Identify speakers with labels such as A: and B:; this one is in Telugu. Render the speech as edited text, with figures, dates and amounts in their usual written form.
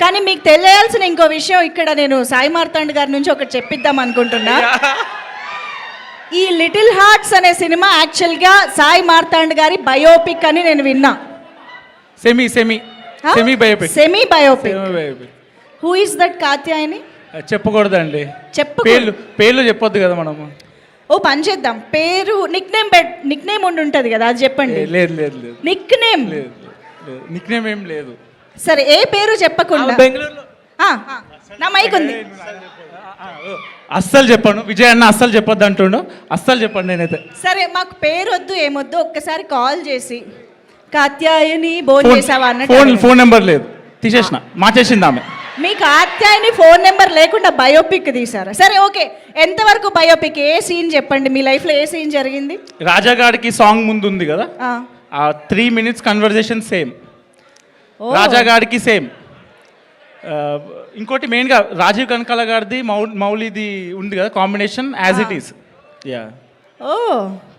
A: కానీ మీకు తెలియాల్సిన ఇంకో విషయం ఇక్కడ నేను సాయి మార్తాండ్ గారి నుంచి ఒకటి చెప్పిద్దాం అనుకుంటున్నా. ఈ లిటిల్ హార్ట్స్ అనే సినిమా యాక్చువల్గా సాయి మార్తాండ్ గారి బయోపిక్ అని నేను విన్నా.
B: Semi biopic.
A: Who is that Katyayani?
B: చెప్పకూడదండి, పేర్లు చెప్పొద్దు కదా మనము.
A: ఓ పని చేద్దాం, పేరు నిక్ నేమ్ ఉంటుంది కదా, అది చెప్పండి.
B: లేదు
A: నిక్ నేమ్
B: ఏం లేదు.
A: సరే, ఏ పేరు చెప్పకుండా.
B: బెంగళూరులో
A: నా మైక్ ఉంది.
B: అస్సలు చెప్పాను, విజయ్ అన్న అస్సలు చెప్పొద్దు అంటుండు. అస్సలు చెప్పండి నేనైతే.
A: సరే, మాకు పేరు వద్దు ఏమొద్దు, ఒక్కసారి కాల్ చేసి కాత్యాయని భోజనం చేసావా అన్నట్టు.
B: ఫోన్ నెంబర్ లేదు, తీసేసిన, మార్చేసింది ఆమె.
A: మీ కాత్యాయని ఫోన్ నెంబర్ లేకుండా బయోపిక్ తీసారా? సరే ఓకే, ఎంతవరకు బయోపిక్? ఏ సీన్ చెప్పండి, మీ లైఫ్లో ఏ సీన్ జరిగింది?
B: రాజాగాడికి సాంగ్ ముందు ఉంది కదా, ఆ 3 minutes కన్వర్జేషన్ సేమ్. రాజాగాడికి సేమ్. ఇంకోటి మెయిన్గా రాజీవ్ కనకాల గారిది మౌలిది ఉంది కదా, combination as it is.
A: Oh